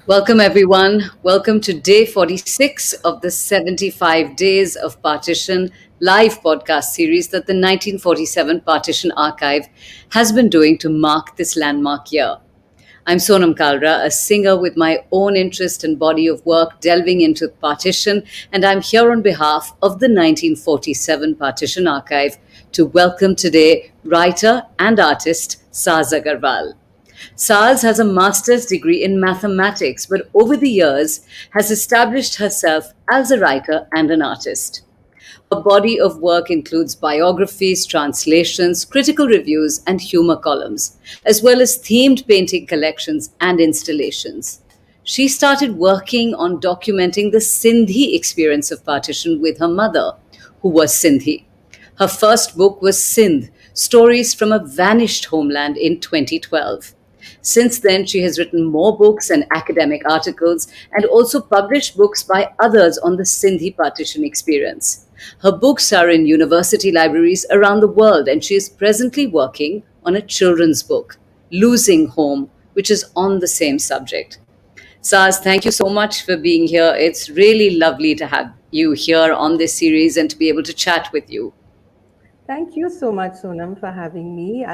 Welcome, everyone. Welcome to day 46 of the 75 Days of Partition live podcast series that the 1947 Partition Archive has been doing to mark this landmark year. I'm Sonam Kalra, a singer with my own interest and body of work delving into partition, and I'm here on behalf of the 1947 Partition Archive to welcome today writer and artist Saaz Aggarwal. Saaz has a master's degree in mathematics, but over the years has established herself as a writer and an artist. Her body of work includes biographies, translations, critical reviews, and humor columns, as well as themed painting collections and installations. She started working on documenting the Sindhi experience of partition with her mother, who was Sindhi. Her first book was Sindh, Stories from a Vanished Homeland in 2012. Since then, she has written more books and academic articles and also published books by others on the Sindhi partition experience. Her books are in university libraries around the world, and she is presently working on a children's book, Losing Home, which is on the same subject. Saaz, thank you so much for being here. It's really lovely to have you here on this series and to be able to chat with you. Thank you so much, Sonam, for having me.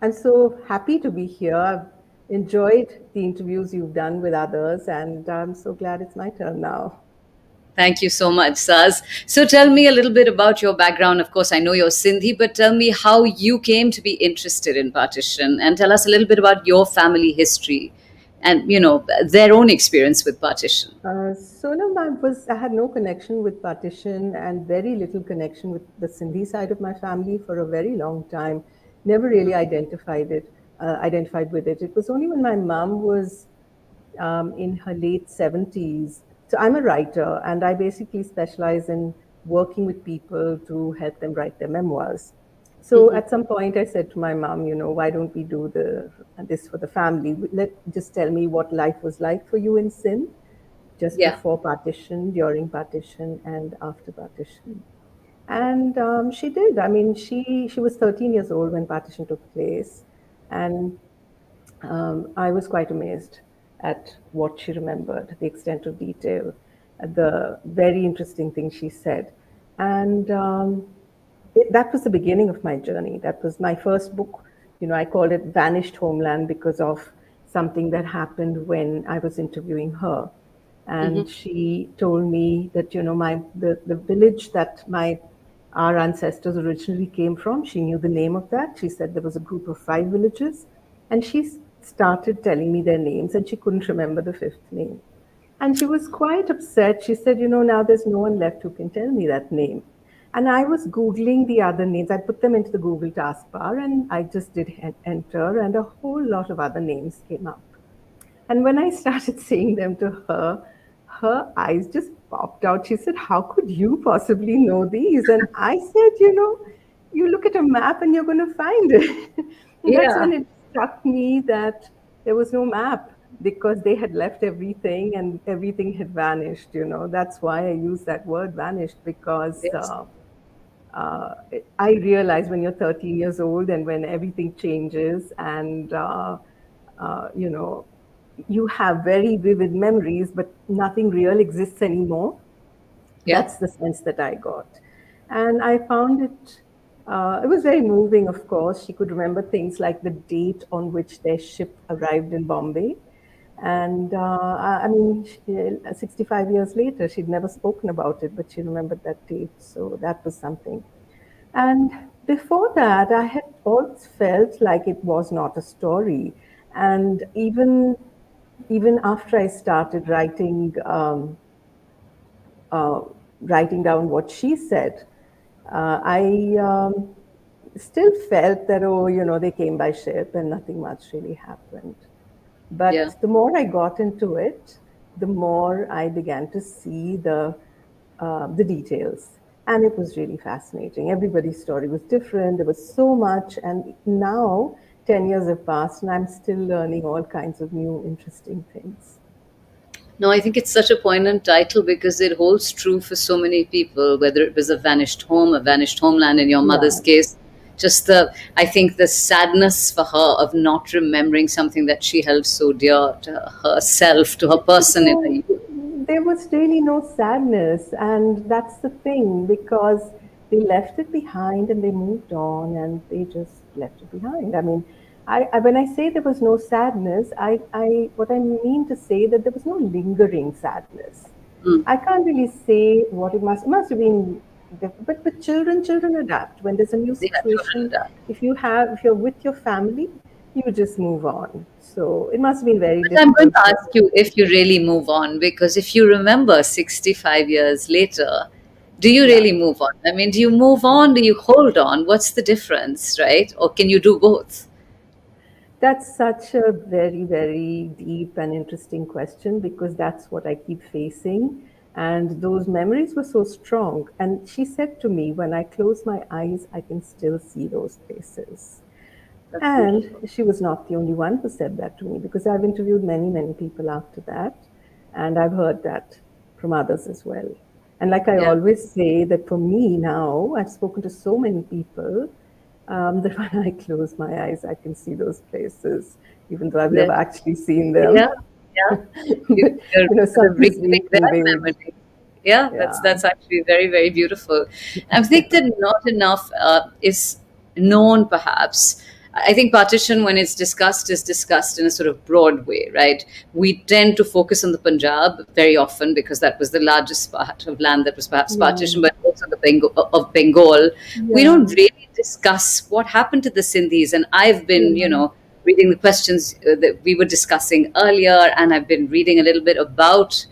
I'm so happy to be here. I've enjoyed the interviews you've done with others, and I'm so glad it's my turn now. Thank you so much, Saz. So tell me a little bit about your background. Of course, I know you're Sindhi, but tell me how you came to be interested in partition and tell us a little bit about your family history and, their own experience with partition. Sonam, I had no connection with partition and very little connection with the Sindhi side of my family for a very long time. Never really identified with it. It was only when my mom was in her late 70s. So I'm a writer, and I basically specialize in working with people to help them write their memoirs. So at some point, I said to my mom, why don't we do this for the family? Just tell me what life was like for you in Sindh, just before partition, during partition, and after partition. And she did. I mean, she was 13 years old when partition took place, and I was quite amazed at what she remembered, the extent of detail, the very interesting things she said. And that was the beginning of my journey. That was my first book. I called it Vanished Homeland because of something that happened when I was interviewing her. And she told me that, the village that our ancestors originally came from, she knew the name of that. She said there was a group of 5 villages, and she started telling me their names, and she couldn't remember the 5th name. And she was quite upset. She said, now there's no one left who can tell me that name. And I was Googling the other names. I put them into the Google taskbar, and I just did enter, and a whole lot of other names came up. And when I started saying them to her, her eyes just popped out. She said, how could you possibly know these? And I said, you look at a map and you're going to find it. That's when it struck me that there was no map because they had left everything and everything had vanished. That's why I use that word vanished, because I realize when you're 13 years old and when everything changes and, you have very vivid memories, but nothing real exists anymore. That's the sense that I got. And I found it was very moving, of course. She could remember things like the date on which their ship arrived in Bombay. And 65 years later, she'd never spoken about it, but she remembered that date. So that was something. And before that, I had always felt like it was not a story. And even after I started writing down what she said, I still felt that, they came by ship and nothing much really happened. But the more I got into it, the more I began to see the details. And it was really fascinating. Everybody's story was different. There was so much. And now 10 years have passed and I'm still learning all kinds of new interesting things. No, I think it's such a poignant title because it holds true for so many people, whether it was a vanished home, a vanished homeland in your mother's case. just I think the sadness for her of not remembering something that she held so dear to herself, to her person in her No, youth. there was really no sadness, and that's the thing because they left it behind and they moved on and they just left it behind. I mean, when I say there was no sadness, what I mean to say that there was no lingering sadness. Mm. I can't really say what it must have been, but children adapt. When there's a new Yeah, children situation, adapt. if you're with your family, you just move on. So it must have been very But I'm going difficult to for. ask you if you really move on, because if you remember 65 years later, do you Yeah. really move on? I mean, do you move on? Do you hold on? What's the difference, right? Or can you do both? That's such a very, very deep and interesting question because that's what I keep facing. And those memories were so strong. And she said to me, when I close my eyes, I can still see those places. That's And beautiful. she was not the only one who said that to me because I've interviewed many, many people after that. And I've heard that from others as well. And like I Yeah. always say, that for me now, I've spoken to so many people that when I close my eyes, I can see those places, even though I've never Yeah. actually seen Yeah. them. Yeah. But You're sort of something's reliving their reconveyed. memory. Yeah, Yeah, that's actually very, very beautiful. I think that not enough is known, perhaps. I think partition, when it's discussed, is discussed in a sort of broad way, right? We tend to focus on the Punjab very often because that was the largest part of land that was perhaps yeah, partitioned, but also the Bengal. We yeah, don't really discuss what happened to the Sindhis, and I've been, yeah. reading the questions that we were discussing earlier, and I've been reading a little bit about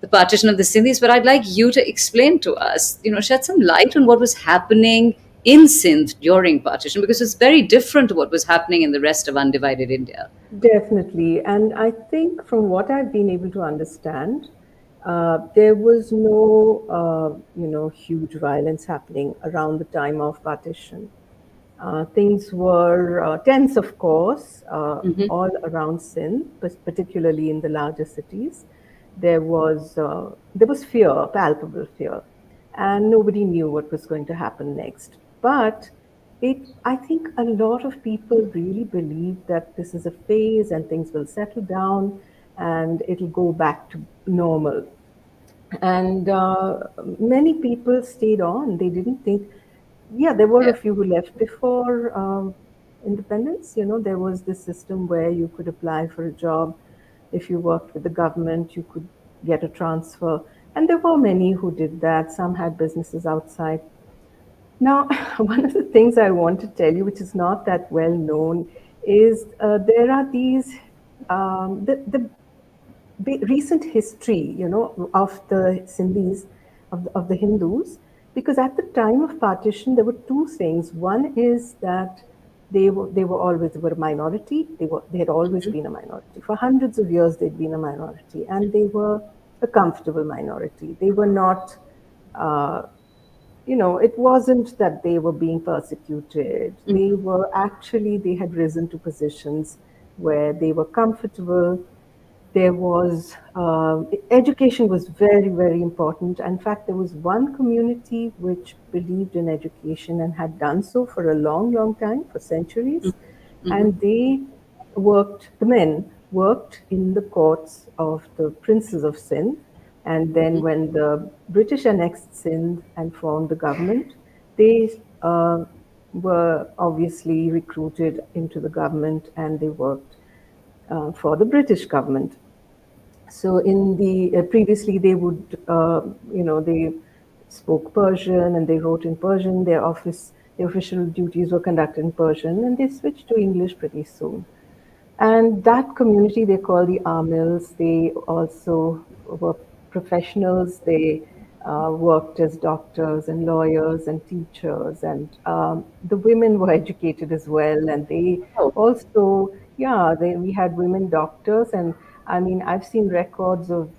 the partition of the Sindhis, but I'd like you to explain to us, shed some light on what was happening in Sindh during partition, because it's very different to what was happening in the rest of undivided India. Definitely. And I think from what I've been able to understand, there was no, huge violence happening around the time of partition. Things were tense, of course, Hmm. all around Sindh, but particularly in the larger cities. There was fear, palpable fear, and nobody knew what was going to happen next. But I think a lot of people really believe that this is a phase and things will settle down and it'll go back to normal. And many people stayed on. They didn't think, yeah, there were Yeah. a few who left before independence. There was this system where you could apply for a job. If you worked with the government, you could get a transfer. And there were many who did that. Some had businesses outside. Now, one of the things I want to tell you, which is not that well known, is there are these the recent history, of the Sindhis, of the Hindus, because at the time of partition, there were two things. One is that they were a minority. They had always been a minority. For hundreds of years, they'd been a minority, and they were a comfortable minority. They were not. Uh, it wasn't that they were being persecuted. They had risen to positions where they were comfortable. There was education was very, very important. In fact, there was one community which believed in education and had done so for a long, long time, for centuries. Hmm. And the men worked in the courts of the princes of Sindh. And then when the British annexed Sindh and formed the government, they were obviously recruited into the government and they worked for the British government. So in the previously they would they spoke Persian and they wrote in Persian. Their official duties were conducted in Persian, and they switched to English pretty soon. And that community they call the Amils. They also were professionals. They worked as doctors and lawyers and teachers, and the women were educated as well. And they Oh, also, yeah, we had women doctors, and I mean, I've seen records of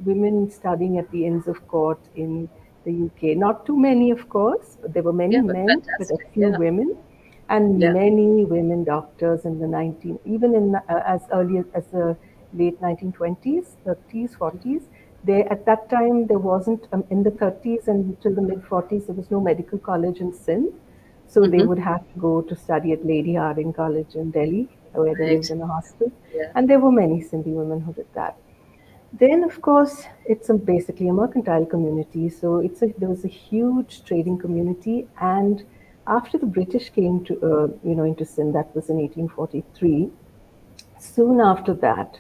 women studying at the Inns of Court in the UK. Not too many, of course, but there were many yeah, but men, but a fantastic. few Yeah. women and Yeah. many women doctors in the 19 even in as early as the late 1920s, 30s, 40s. At that time there wasn't in the 30s and till the mid 40s there was no medical college in Sindh. So they Mm-hmm. would have to go to study at Lady Harding College in Delhi, where they lived Right. in a hostel. Yeah. And there were many Sindhi women who did that. Then, of course, it's basically a mercantile community. So there was a huge trading community. And after the British came to, into Sindh, that was in 1843. Soon after that,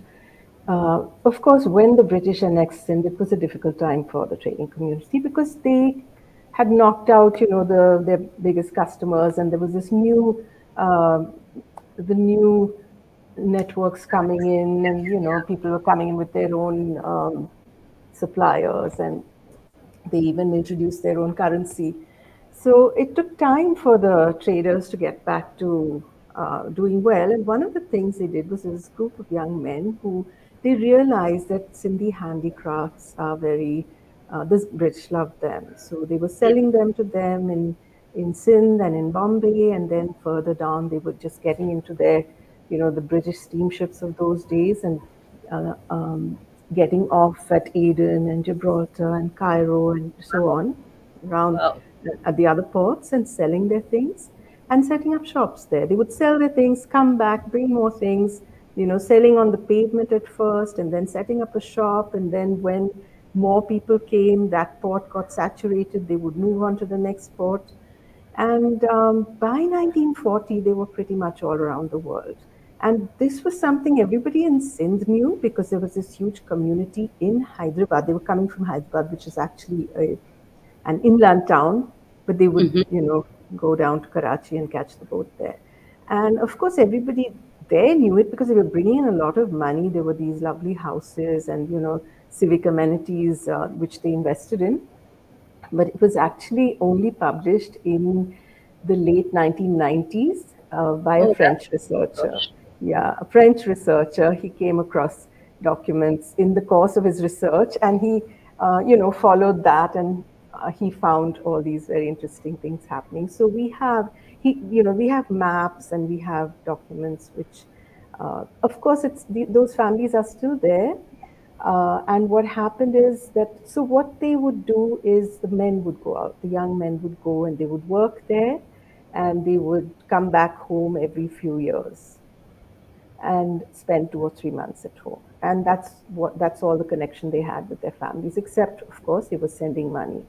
of course, when the British annexed Sindh, it was a difficult time for the trading community because they had knocked out, their biggest customers, and there was this uh, the new networks coming in, and people were coming in with their own suppliers, and they even introduced their own currency. So it took time for the traders to get back to doing well. And one of the things they did was this group of young men who they realized that Sindhi handicrafts are the British loved them. So they were Yeah. selling them to them in Sindh and in Bombay. And then further down, they were just getting into the British steamships of those days and uh, um, getting off at Aden and Gibraltar and Cairo and so on around Wow. at the other ports and selling their things and setting up shops there. They would sell their things, come back, bring more things, selling on the pavement at first and then setting up a shop. And then when more people came, that port got saturated, they would move on to the next port. And by 1940, they were pretty much all around the world. And this was something everybody in Sindh knew because there was this huge community in Hyderabad. They were coming from Hyderabad, which is actually an inland town, but they would, Mm-hmm. go down to Karachi and catch the boat there. And of course, everybody there knew it because they were bringing in a lot of money. There were these lovely houses and, civic amenities which they invested in, but it was actually only published in the late 1990s by a Oh, that. French researcher. Gosh. Yeah, a French researcher. He came across documents in the course of his research, and he, followed that, and he found all these very interesting things happening. So we have maps and we have documents which, of course, those families are still there, and what happened is that, so what they would do is the men would go out, the young men would go and they would work there and they would come back home every few years and spend 2 or 3 months at home. And that's all the connection they had with their families, except, of course, they were sending money.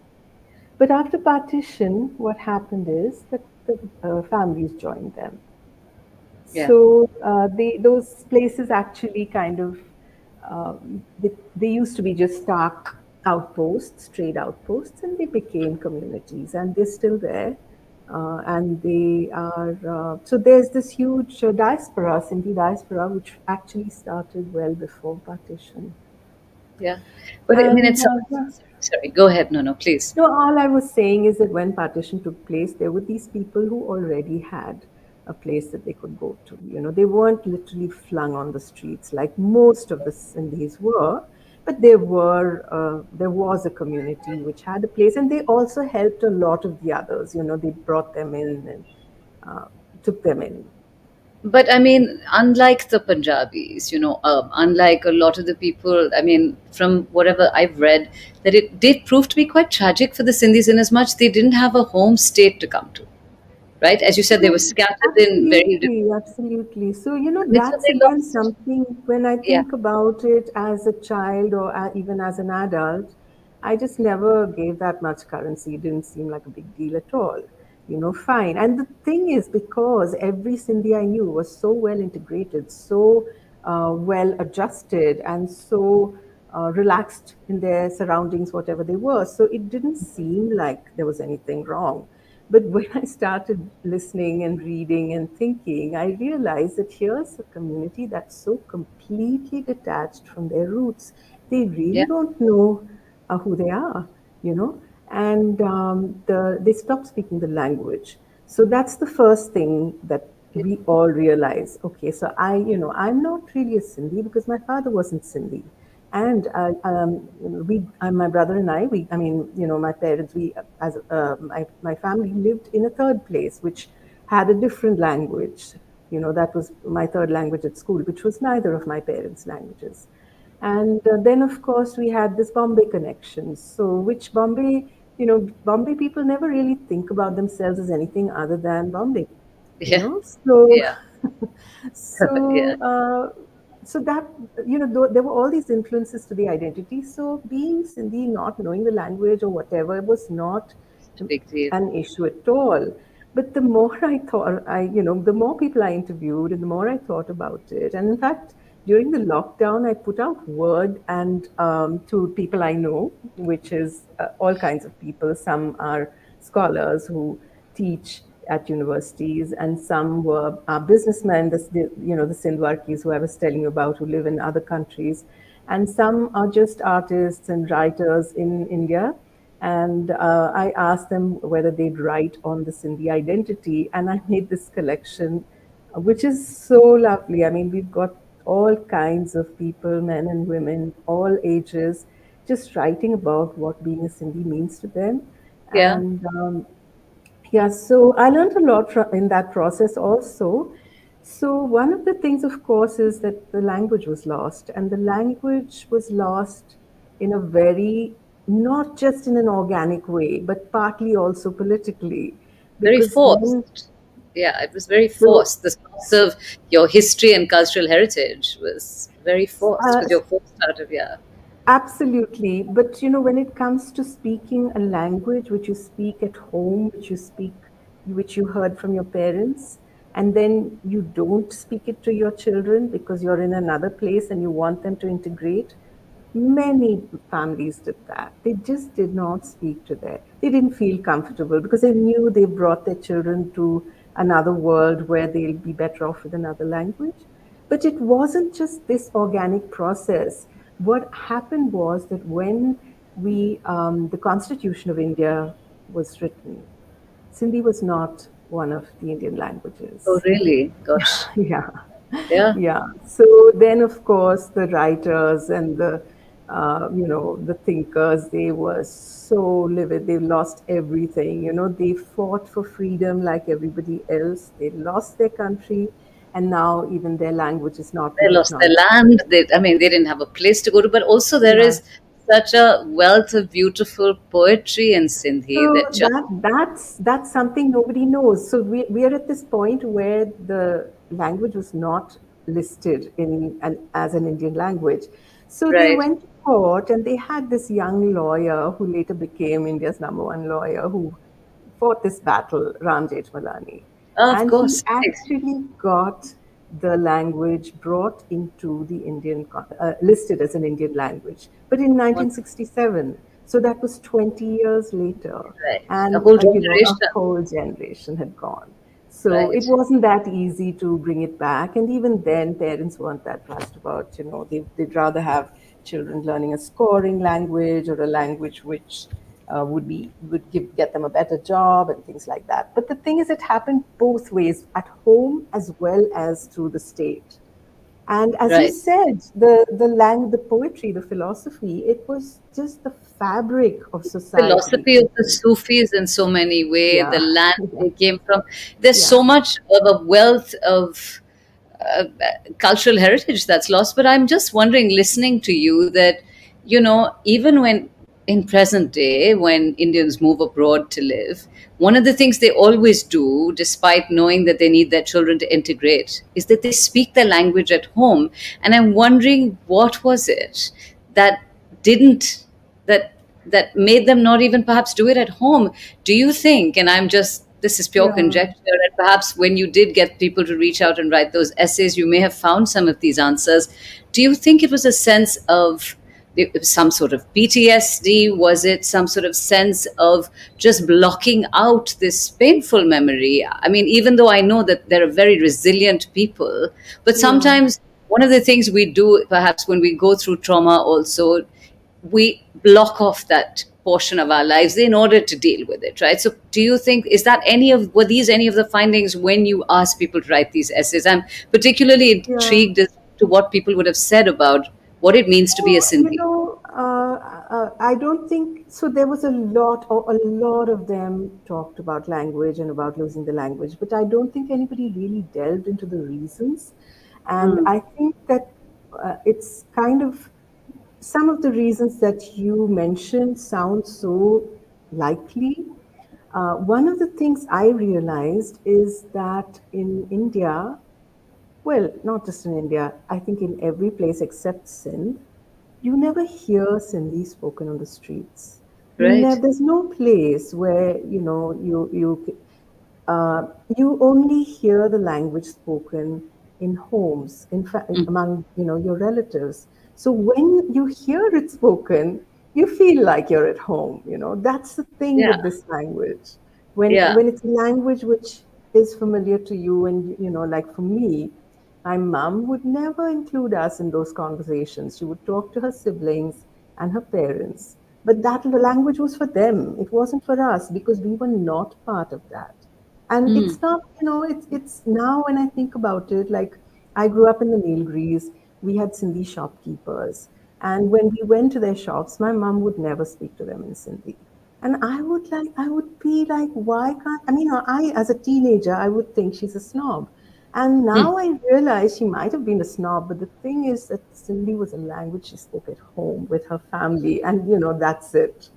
But after partition, what happened is that the families joined them. Yeah. So those places actually kind of they used to be just stark outposts, trade outposts, and they became communities, and they're still there. And they are so there's this huge diaspora, Sindhi diaspora, which actually started well before partition. Yeah. But I mean, And it's yeah. sorry. Go ahead. No, no, please. No, all I was saying is that when partition took place, there were these people who already had a place that they could go to. They weren't literally flung on the streets like most of the Sindhis were, but there was a community which had a place, and they also helped a lot of the others. They brought them in and uh, took them in. But I mean, unlike the Punjabis, unlike a lot of the people, I mean, from whatever I've read, that it did prove to be quite tragic for the Sindhis in as much they didn't have a home state to come to, right? As you said, they were So scattered in very different. absolutely, absolutely. So, So that's they again lost. something when I Yeah, think about it as a child or even as an adult, I just never gave that much currency. It didn't seem like a big deal at all. Fine. And the thing is, because every Sindhi I knew was so well integrated, so well adjusted, and so relaxed in their surroundings, whatever they were. So it didn't seem like there was anything wrong. But when I started listening and reading and thinking, I realized that here's a community that's so completely detached from their roots. They yeah, really don't know who they are, and they stop speaking the language. So that's the first thing that we all realize. Okay, so I'm not really a Sindhi because my father wasn't Sindhi. And my brother and I mean, my parents, my family lived in a third place, which had a different language. That was my third language at school, which was neither of my parents' languages. And then, of course, we had this Bombay connection. So, which Bombay, Bombay people never really think about themselves as anything other than Bombay. you Yeah. know so Yeah. Yeah. so so that there were all these influences to the identity. So being Sindhi, not knowing the language or whatever, was not Such a big deal. an issue at all. But the more I thought, the more people I interviewed, and the more I thought about it. And in fact, during the lockdown, I put out word and to people I know, which is all kinds of people. Some are scholars who teach at universities, and some were businessmen, the Sindhwarkis who I was telling you about, who live in other countries, and some are just artists and writers in India. And I asked them whether they'd write on the Sindhi identity, and I made this collection, which is so lovely. I mean, we've got all kinds of people, men and women, all ages, just writing about what being a Sindhi means to them. Yeah. And yeah, so I learned a lot in that process also. So, one of the things, of course, is that the language was lost, and the language was lost in a very, not just in an organic way, but partly also politically. Very Because when forced. Yeah, it was very the forced. The loss of your history and cultural heritage was very forced uh, because you're forced out of, yeah. Absolutely. But when it comes to speaking a language which you speak at home, which you heard from your parents, and then you don't speak it to your children because you're in another place and you want them to integrate, many families did that. They just did not speak to they didn't feel comfortable because they knew they brought their children to another world where they'll be better off with another language. But it wasn't just this organic process. What happened was that when the Constitution of India was written, Sindhi was not one of the Indian Oh, languages. really? Gosh. Yeah. Yeah. Yeah. So then, of course, the writers and the thinkers, they were so livid. They lost everything. They fought for freedom like everybody else. They lost their country, and now even their language is not They being lost their acknowledged. land. I mean, they didn't have a place to go to. But also, there Yeah. is such a wealth of beautiful poetry in Sindhi So that just that's something nobody knows. So we are at this point where the language was not listed as an Indian language. So they right. went to court, and they had this young lawyer who later became India's number one lawyer, who fought this battle, Ram Jethmalani. Oh, of And he course. Right. actually got the language brought into the listed as an Indian language, but in One- 1967. So that was 20 years later. right. A And, whole a generation. whole generation had gone. So it Right. wasn't that easy to bring it back. And even then, parents weren't that fussed about, they'd rather have children learning a scoring language or a language which get them a better job and things like that. But the thing is, it happened both ways, at home as well as through the state. And as you Right. said, the poetry, the philosophy, it was just the fabric of society. Philosophy of the Sufis in so many ways, the Yeah, land yeah, they came from. There's yeah, so much of a wealth of cultural heritage that's lost. But I'm just wondering, listening to you, that, even when in present day, when Indians move abroad to live, one of the things they always do, despite knowing that they need their children to integrate, is that they speak their language at home. And I'm wondering, what was it that didn't that that made them not even perhaps do it at home? Do you think, and I'm just, this is pure yeah. conjecture, and perhaps when you did get people to reach out and write those essays, you may have found some of these answers. Do you think it was a sense of some sort of PTSD? Was it some sort of sense of just blocking out this painful memory? I mean, even though I know that there are very resilient people, but Yeah. sometimes one of the things we do, perhaps when we go through trauma also, we block off that portion of our lives in order to deal with it, right? So do you think, were these any of the findings when you asked people to write these essays? I'm particularly Yeah. intrigued as to what people would have said about what it means to be a Oh, Sindhi. I don't think so. There was a lot of them talked about language and about losing the language, but I don't think anybody really delved into the reasons. And Mm, I think that it's kind of some of the reasons that you mentioned sound so likely. One of the things I realized is that in India, well, not just in India, I think in every place except Sindh, you never hear Sindhi spoken on the streets. Right. There's no place where uh, you only hear the language spoken in homes, in fact, Mm. among your relatives. So when you hear it spoken, you feel like you're at home. That's the thing Yeah. with this language. When Yeah. when it's a language which is familiar to you, and like for me, my mom would never include us in those conversations. She would talk to her siblings and her parents, but that language was for them. It wasn't for us because we were not part of that. And Hmm. it's not, it's now when I think about it, like I grew up in the Nilgiris, we had Sindhi shopkeepers. And when we went to their shops, my mom would never speak to them in Sindhi. And I would be like, why can't, I mean, as a teenager, I would think she's a snob. And Hmm. now I realize she might have been a snob, but the thing is that Sindhi was a language she spoke at home with her family, and that's it.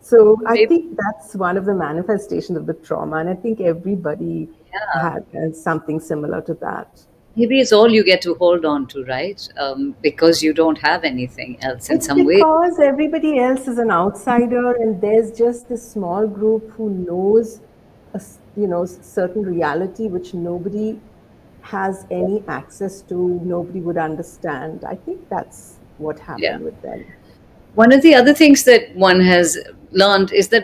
So I Maybe, think that's one of the manifestations of the trauma, and I think everybody yeah. has something similar to that. Maybe it's all you get to hold on to, right? Because you don't have anything else in It's some way. because everybody else is an outsider, and there's just this small group who knows certain reality which nobody has any access to, nobody would understand. I think that's what Yeah. happened with them. One of the other things that one has learned is that,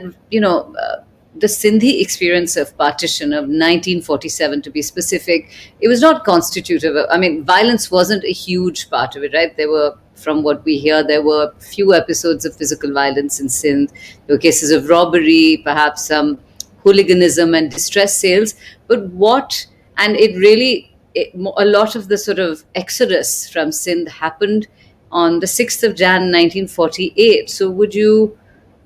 the Sindhi experience of partition of 1947, to be specific, it was not constitutive of, I mean, violence wasn't a huge part of it, right? There were, from what we hear, there were few episodes of physical violence in Sindh. There were cases of robbery, perhaps some hooliganism and distress sales. But what, and it really, a lot of the sort of exodus from Sindh happened on the 6th of Jan 1948. So would you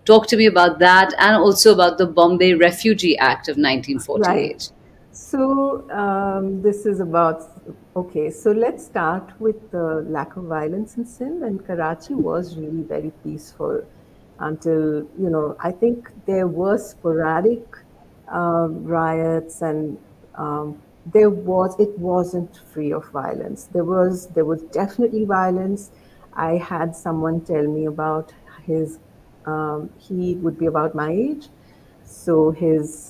talk to me about that and also about the Bombay Refugee Act of Right. 1948? So this is about, okay, so let's start with the lack of violence in Sindh. And Karachi was really very peaceful until, I think there were sporadic riots, and it wasn't free of violence. There was definitely violence. I had someone tell me about he would be about my age, so his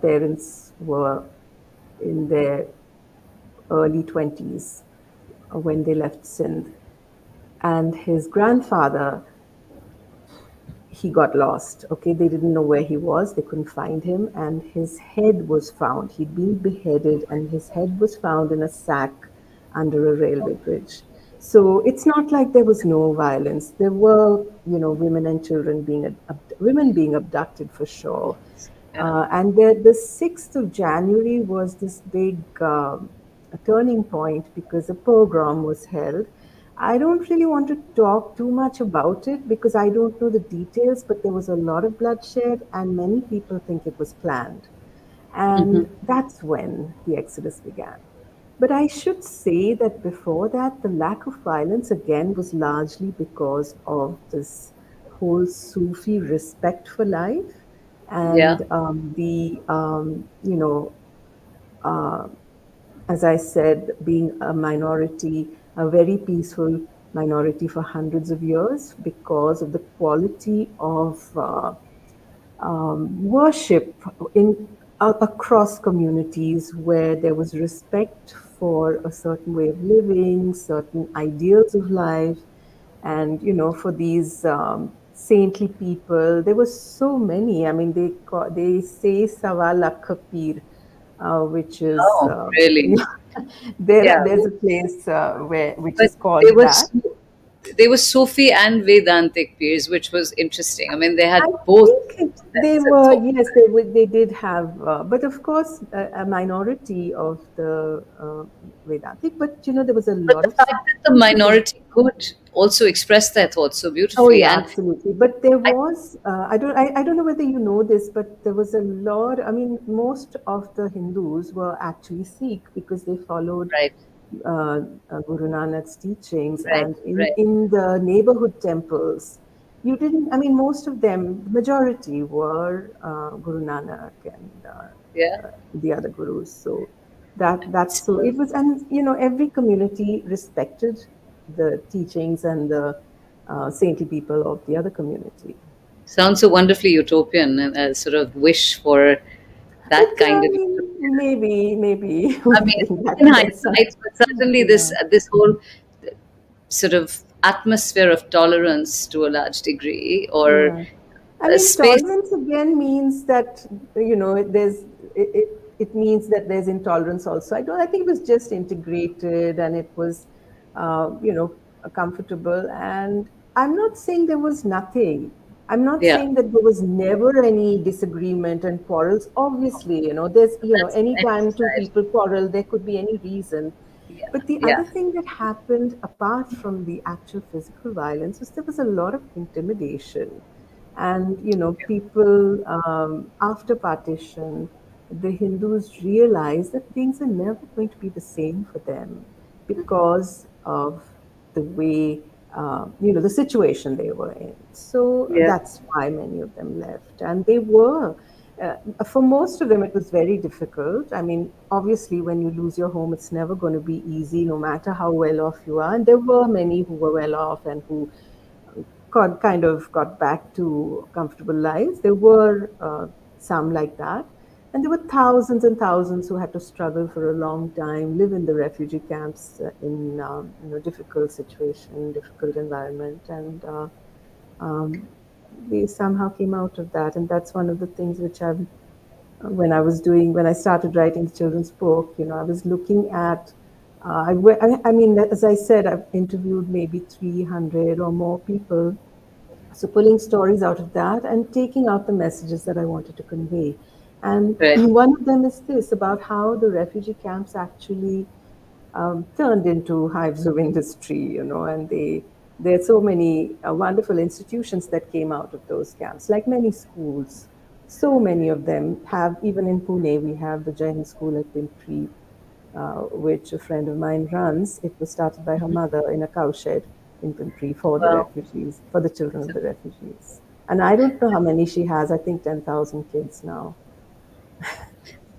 parents were in their early 20s when they left Sindh. And his grandfather, he got lost. Okay, they didn't know where he was, they couldn't find him, and his head was found. He'd been beheaded, and his head was found in a sack under a railway bridge. So it's not like there was no violence. There were, women and children women being abducted for sure. Yeah. And the 6th of January was this big a turning point because a pogrom was held. I don't really want to talk too much about it because I don't know the details, but there was a lot of bloodshed, and many people think it was planned. Hmm. And that's when the exodus began. But I should say that before that, the lack of violence again was largely because of this whole Sufi respect for life, Yeah. and uh, as I said, being a minority, a very peaceful minority for hundreds of years because of the quality of worship across communities where there was respect for a certain way of living, certain ideals of life, and for these saintly people. There were so many. I mean, they say Sawa Lakh Peer, which is Oh, really? Yeah. there's a place which But is called they were that. they were Sufi and Vedantic peers, which was interesting. I mean, they I had both think they levels and were, so. yes, they did have, but of course, a minority of the Vedantic. But there was a But lot the of fact that the Sufis as. minority could also express their thoughts so Oh beautifully, yeah, and absolutely. But there I, was, I don't know whether you know this, but there was a lot. I mean, most of the Hindus were actually Sikh because they followed right, uh, Guru Nanak's teachings, right, and in right. in the neighborhood temples, you didn't, I mean, most of them, the majority were Guru Nanak and Yeah. the other gurus. So that's so So, it was, and every community respected the teachings and the saintly people of the other community. sounds so wonderfully utopian, and I sort of wish for that It, kind I of mean, utopia. maybe I would mean, bring in that person. hindsight, but certainly Yeah. this whole sort of atmosphere of tolerance to a large degree, or Yeah. I a mean, space. tolerance again means that, there's, it means that there's intolerance also. I think it was just integrated and it was, comfortable. And I'm not saying there was nothing. I'm not Yeah, saying that there was never any disagreement and quarrels. Obviously, there's, that's any any time two society. people quarrel, there could be any reason. Yeah, But the other yeah, thing that happened, apart from the actual physical violence, was there was a lot of intimidation. And, people, after partition, the Hindus realized that things are never going to be the same for them because of the way, the situation they were in. So yeah. that's why many of them left. And they were, for most of them, it was very difficult. I mean, obviously, when you lose your home, it's never going to be easy, no matter how well off you are. And there were many who were well off and who kind of got back to comfortable lives. There were some like that. And there were thousands and thousands who had to struggle for a long time, live in the refugee camps in difficult situation, difficult environment, and we somehow came out of that. And that's one of the things which I've when I started writing the children's book, I was looking at, I mean, as I said, I've interviewed maybe 300 or more people. So pulling stories out of that and taking out the messages that I wanted to convey. And Right. one of them is this about how the refugee camps actually turned into hives of industry, and there are so many wonderful institutions that came out of those camps, like many schools. So many of them have, even in Pune, we have the Jain School at Pimpri, which a friend of mine runs. It was started by her mother in a cowshed in Pimpri for the Wow. refugees, for the children of the refugees. And I don't know how many she has. I think 10,000 kids now.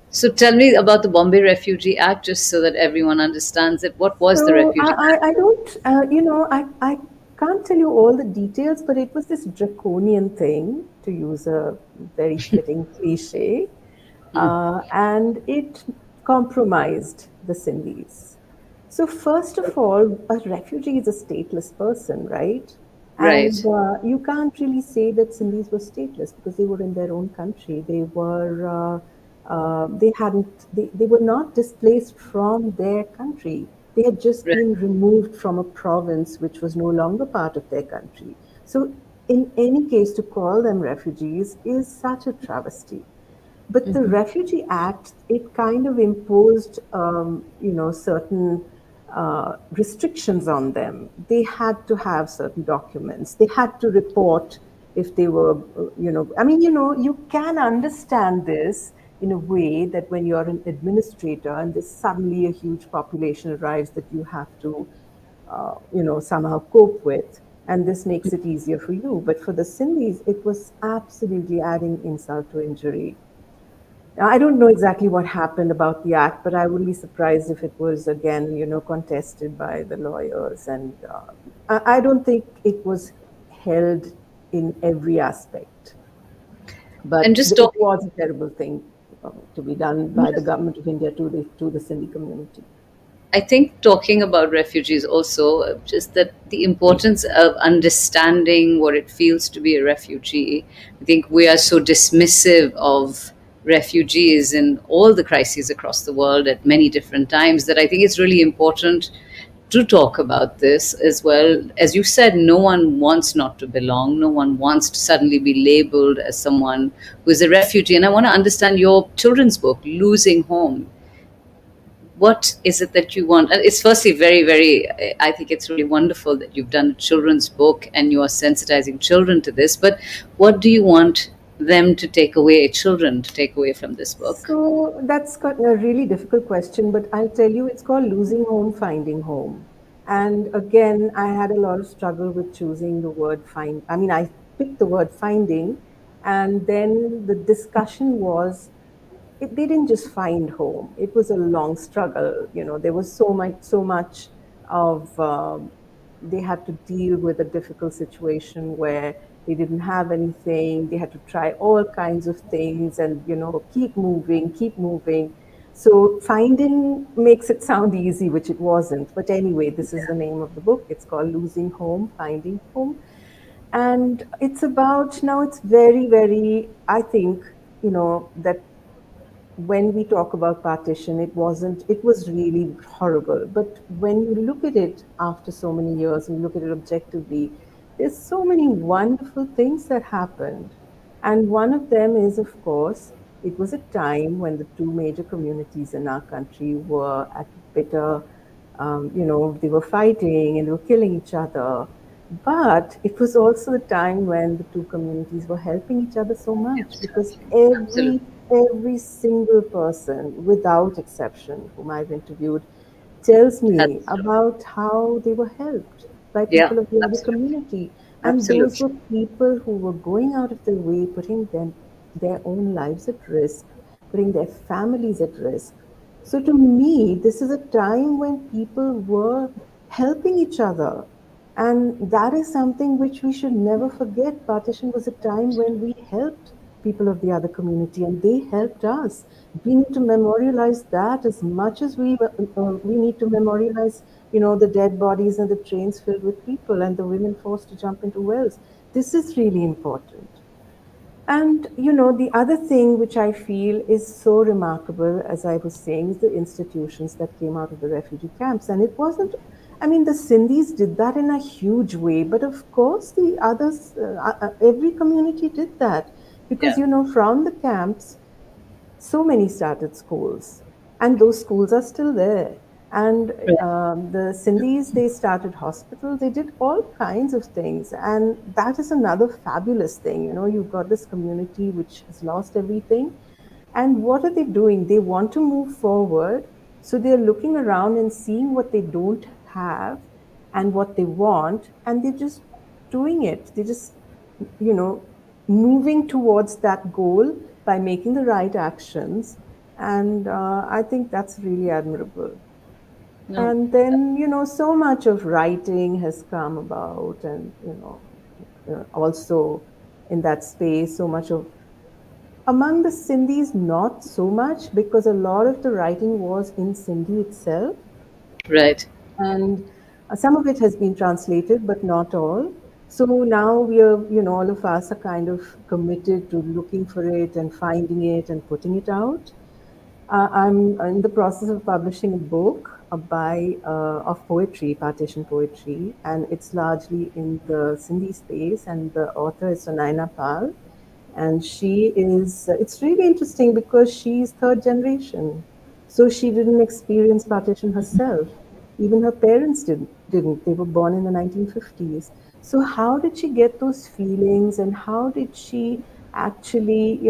So tell me about the Bombay Refugee Act, just so that everyone understands it. What was the So Refugee I don't, I can't tell you all the details, but it was this draconian thing, to use a very fitting cliche, and it compromised the Sindhis. So first of all, a refugee is a stateless person, right? Act? And Right. you can't really say that Sindhis were stateless because they were in their own country. They were not displaced from their country. They had just Right. been removed from a province which was no longer part of their country. So, in any case, to call them refugees is such a travesty. But the Refugee Act, it kind of imposed, certain restrictions on them. They had to have certain documents. They had to report if they were, I mean, you can understand this in a way that when you're an administrator and there's suddenly a huge population arrives that you have to, somehow cope with. And this makes it easier for you. But for the Sindhis, it was absolutely adding insult to injury. I don't know exactly what happened about the act, but I would be surprised if it was again, contested by the lawyers. And I don't think it was held in every aspect, And but just it talking, was a terrible thing to be done by the just government of India to the Sindhi community. I think talking about refugees also, just that the importance of understanding what it feels to be a refugee. I think we are so dismissive of refugees in all the crises across the world at many different times that I think it's really important to talk about this as well. As you said, no one wants not to belong. No one wants to suddenly be labeled as someone who is a refugee. And I want to understand your children's book, Losing Home. What is it that you want? And it's firstly very, very, I think it's really wonderful that you've done a children's book and you are sensitizing children to this. But what do you want them to take away, children to take away from this book? So that's got a really difficult question, but I'll tell you it's called Losing Home, Finding Home. And again, I had a lot of struggle with choosing the word find. I mean, I picked the word finding, and then the discussion was they didn't just find home. It was a long struggle. There was so much of they had to deal with a difficult situation where they didn't have anything. They had to try all kinds of things and keep moving, keep moving. So finding makes it sound easy, which it wasn't. But anyway, this is the name of the book. It's called Losing Home, Finding Home. And it's about, now it's very, very, I think, that when we talk about partition, it was really horrible. But when you look at it after so many years and you look at it objectively, there's so many wonderful things that happened. And one of them is, of course, it was a time when the two major communities in our country were at bitter, they were fighting and they were killing each other. But it was also a time when the two communities were helping each other so much, Yes, because absolutely. every single person, without exception, whom I've interviewed, tells me That's true. about how they were helped by Yeah, people of the other absolutely. community. And those Absolutely. were people who were going out of their way, putting their own lives at risk, putting their families at risk. So to me, this is a time when people were helping each other. And that is something which we should never forget. Partition was a time when we helped people of the other community and they helped us. We need to memorialize that as much as we need to memorialize, the dead bodies and the trains filled with people and the women forced to jump into wells. This is really important. And the other thing which I feel is so remarkable, as I was saying, is the institutions that came out of the refugee camps. And it wasn't, I mean, the Sindhis did that in a huge way, but of course, the others, every community did that. Because, Yeah. from the camps, so many started schools, and those schools are still there. And Right. the Sindhis, they started hospitals, they did all kinds of things. And that is another fabulous thing. You've got this community which has lost everything. And what are they doing? They want to move forward. So they're looking around and seeing what they don't have and what they want, and they're just doing it. They just, you know, moving towards that goal by making the right actions. And I think that's really admirable. No. And then, so much of writing has come about, and, also in that space, so much of among the Sindhis, not so much, because a lot of the writing was in Sindhi itself. Right. And some of it has been translated, but not all. So now we are, all of us are kind of committed to looking for it and finding it and putting it out. I'm in the process of publishing a book of poetry, partition poetry, and it's largely in the Sindhi space. And the author is Sonaina Pal, and it's really interesting because she's third generation, so she didn't experience partition herself. Even her parents didn't. They were born in the 1950s. So how did she get those feelings, and how did she actually,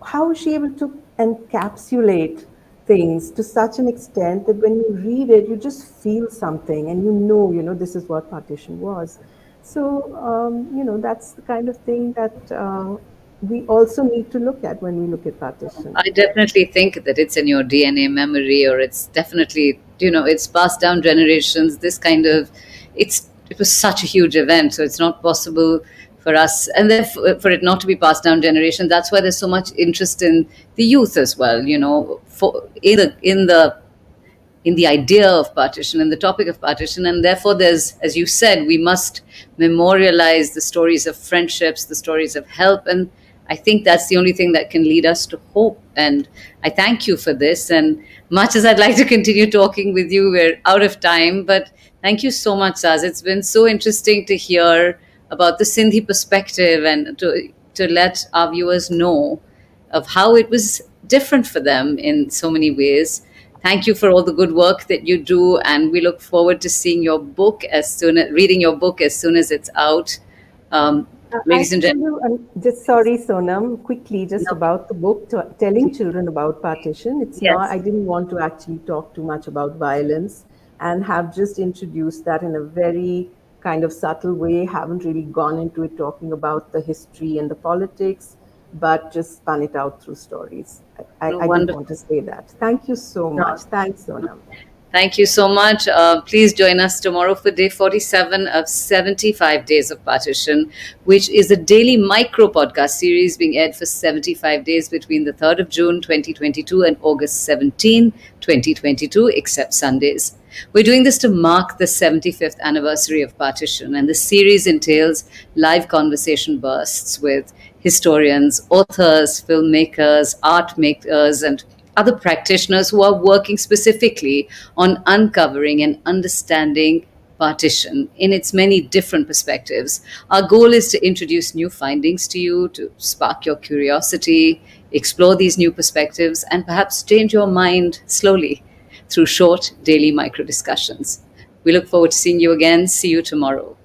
how is she able to encapsulate things to such an extent that when you read it, you just feel something, and this is what partition was. So, that's the kind of thing that we also need to look at when we look at partition. I definitely think that it's in your DNA memory, or it's definitely, it's passed down generations. This kind of, it was such a huge event, so it's not possible for us, and therefore for it not to be passed down generations. That's why there's so much interest in the youth as well. For in the idea of partition and the topic of partition. And therefore, as you said, we must memorialize the stories of friendships, the stories of help. And I think that's the only thing that can lead us to hope. And I thank you for this. And much as I'd like to continue talking with you, we're out of time. But thank you so much, Saz. It's been so interesting to hear about the Sindhi perspective, and to let our viewers know of how it was different for them in so many ways. Thank you for all the good work that you do, and we look forward to seeing your book reading your book as soon as it's out. Um, I Ladies and tell gentlemen, you, just sorry, Sonam, quickly, just no, about the book, telling children about partition. It's not, yes, I didn't want to actually talk too much about violence. and have just introduced that in a very kind of subtle way, haven't really gone into it talking about the history and the politics, but just spun it out through stories. I did want to Wonderful. say that. Thank you so No, much. Thanks, Sonam. thank you so much. Please join us tomorrow for day 47 of 75 Days of Partition, which is a daily micro podcast series being aired for 75 days between the 3rd of June 2022 and August 17, 2022, except Sundays. We're doing this to mark the 75th anniversary of Partition, and the series entails live conversation bursts with historians, authors, filmmakers, art makers, and other practitioners who are working specifically on uncovering and understanding partition in its many different perspectives. Our goal is to introduce new findings to you, to spark your curiosity, explore these new perspectives, and perhaps change your mind slowly through short daily micro discussions. We look forward to seeing you again. See you tomorrow.